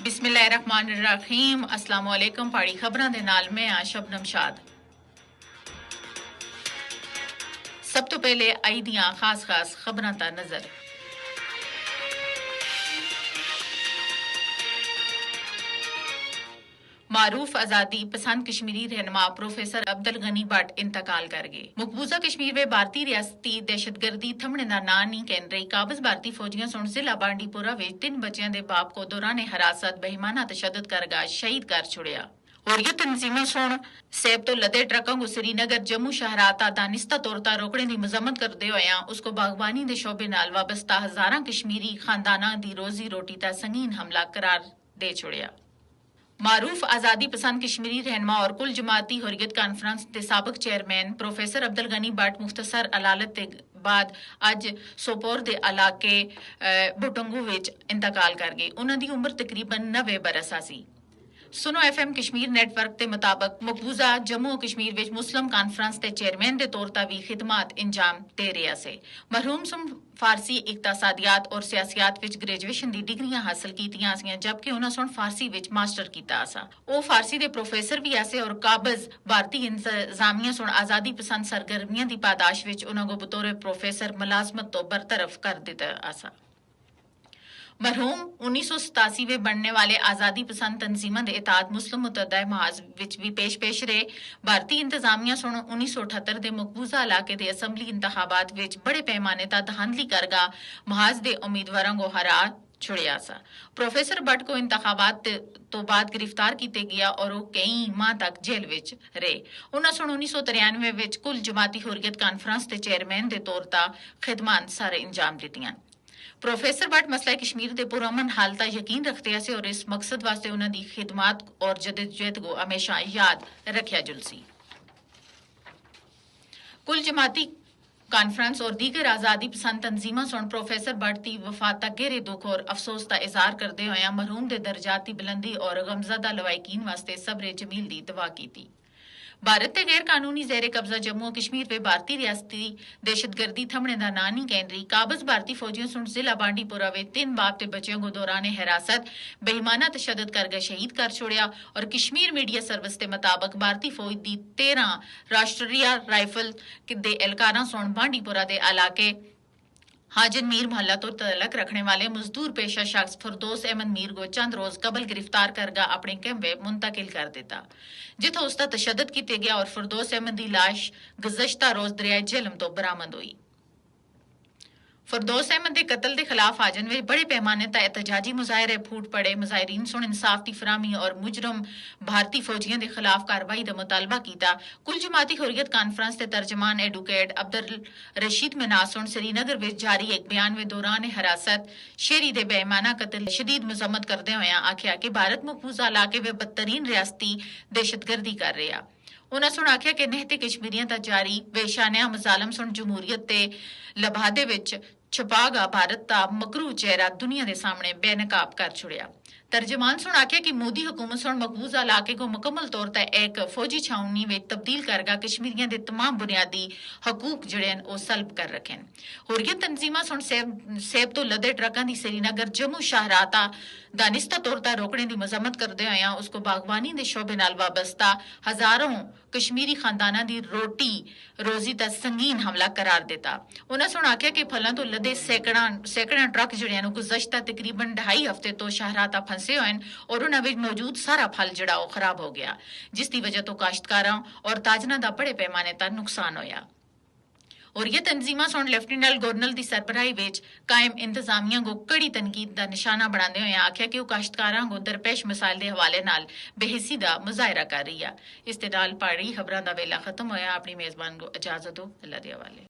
ਬਿਸਮਿਲ੍ਲਾਹਿਰਰਹਿਮਾਨਿਰਰਹੀਮ। अस्सलाम वालेकुम। पाड़ी खबरां दे नाल मैं आ शबनम शाद। सब तो पहले आई दियां खास खबरां दा नजर। मारूफ आजादी पसंद कश्मीरी रहनुमा प्रोफेसर अब्दुल गनी भट्ट इंतकाल कर गए। मकबूजा कश्मीर में भारतीय रियासती दहशतगर्दी थमने का ना नहीं कहन रही काबज भारतीय फौजियां सुन जिला बांडीपुरा में 3 बच्चों के बाप को दौरान हिरासत बेईमाना तशद्दुद करगा शहीद कर छुड़िया। और ये तंजीमें सुन सेब तो लदे ट्रकों को श्रीनगर जम्मू शहराता दानिस्ता तौरता रोकने की मजम्मत करते होया उसको बागबानी के शोबे नाल वाबस्ता हजारां कश्मीरी खानदाना की रोजी रोटी का संगीन हमला करार दे छुड़िया। मारूफ आजादी पसंद कश्मीरी रहनुमा और कुल जमाती हुर्रियत कानफ्रेंस के सबक चेयरमैन प्रोफेसर अब्दुल गनी भट्ट मुख्तसर अदालत के बाद अज सोपोर के इलाके बुटंगू विच इंतकाल कर गए। उन्होंने उम्र तकरीबन 90 बरस सी। सुनो FM कश्मीर नेटवर्क के मुताबिक मकबूजा जम्मू कश्मीर विच मुस्लिम कानफ्रेंस के चेयरमैन के तौर पर भी खिदमत इंजाम दे रहा से। मरहूम सुन फारसी इकतसादियात और सियासियात विच ग्रेजुएशन की डिग्रियां हासिल कीतियां सी जबकि उन्होंने सुन फारसी विच मास्टर किया सा। वो फारसी के प्रोफेसर भी आसे और काबज भारतीय इंतजामिया सुन आजादी पसंद सरगर्मियों की पादाश विच उन्होंने बतौर प्रोफेसर मुलाजमत तो बरतरफ कर दिता आसा। मरहूम 1987 में बनने वाले आजादी पसंद तंजीमों के इताद मुस्लिम मुतहदा महाज विच भी पेश रहे। भारतीय इंतजामिया सुन 1978 के मकबूजा इलाके के असम्बली इंतखाबात विच बड़े पैमाने तक धांधली करगा महाज के उम्मीदवारों को हरा छुड़िया सा। प्रोफेसर भट्ट को इंतखाबात तो बाद गिरफ्तार किया गया और वो कई माह तक जेल विच रहे। उन्होंने सन 1993 विच कुल जमाती हुर्रियत कानफ्रेंस के चेयरमैन के तौर पर खिदमत सारे इंजाम दित्तियां। प्रोफेसर भट्ट मसला कश्मीर के पुरअमन हालत यकीन रखते हैं और इस मकसद वास्ते उन्होंने खिदमत और जदोजहद को हमेशा याद रखा जुलसी। कुल जमाती कॉन्फ्रेंस और दीगर आजादी पसंद तंजीमा सुन प्रोफेसर भट्ट की वफात तक गहरे दुख और अफसोस का इजहार करते हुए मरहूम के दर्जात की बुलंदी और गमजदा लवाकिन वास्ते सब्र जमील की दुआ की। भारत के गैर कानूनी जेर कब्जा जम्मू कश्मीर में भारतीय रियासती दहशतगर्दी थमने का ना नहीं कहन रही काबज भारतीय फौजियों सुन जिला बांडीपुरा में 3 बाप के बच्चों को दौरान हिरासत बेईमाना तशद्दुद करके शहीद कर छोड़िया। और कश्मीर मीडिया सर्विस के मुताबिक भारतीय फौज की 13 राष्ट्रीय राइफल के एहलकारा सुन बांडीपुरा के इलाके हाजन मीर मोहल्ला तो तलक रखने वाले मजदूर पेशा शख्स फरदौस अहमद मीर को चंद रोज कबल गिरफ्तार करगा अपने कैंप में मुंतकिल कर दिता जिथे उसका तशद्दुद किया गया और फरदौस अहमद की लाश गुज़श्ता रोज दरियाए झेलम तो बरामद हुई। फरदौस अहमद के कत्ल के खिलाफ हाजन में बड़े पैमाने तक एहतजाजी मुजाहरे फूट पड़े। मुजाहरीन सुन इंसाफ की फरामी और मुजरम भारतीय फौजियों के खिलाफ कार्रवाई का मुतालबा किया। कुल जमाती हुर्रियत कानफ्रेंस के तर्जमान एडवोकेट अब्दुल रशीद मनास सुन श्रीनगर में जारी एक बयान में दौरान हिरासत शेरी दे बेईमाना कत्ल शदीद मजम्मत करते हुए आख्या कि भारत मकबूजा इलाके में बदतरीन रियासती दहशतगर्दी कर रहा। उन्हें सुन आख्या कि नहते कश्मीरियों तक जारी बेशानिया मजालम सुन जमहूरियत के लबादे विच छुपागा भारत का मकरू चेहरा दुनिया के सामने बेनकाब कर छुड़िया। तर्जमान सुन आख्या कि मोदी हुकूमत सुन मकबूजा इलाके को मुकम्मल तौर पर एक फौजी छावनी में तब्दील करगा कश्मीरियों के तमाम बुनियादी हकूक जड़े वो सल्ब कर रखे। हुर्रियत तंजीमा सुन सेब तो लदे ट्रकों की श्रीनगर जम्मू शहराता दानिस्ता तौर पर रोकने की मजम्मत करते हुए उसको बागबानी के शोबे नाल वाबस्ता हजारों कश्मीरी खानदाना की रोजी तक संगीन हमला करार दिता। उन्हें सुन आख्या कि फलों तो लदे सैकड़ा ट्रक जड़िया गुज़श्ता तकरीबन 2.5 हफ्ते तो शहराता फंसे हुए और उन्हें मौजूद सारा फल जड़ा खराब हो गया जिसकी वजह तो काश्तकारों और ताजना का बड़े पैमाने तक नुकसान होया। और ये तंजीमा सुन लेफ्टिनेंट गवर्नर की सरबराही विच कायम इंतजामिया को कड़ी तनकीद का निशाना बनाते हुए आख्या कि वह काश्तकारों को दरपेश मसाइल के हवाले नाल बेहिसी का मुजाहरा कर रही है। इस दे नाल पाड़ी खबरों का वेला खत्म होया। अपनी मेजबान को इजाजत दो। अल्लाह दे हवाले।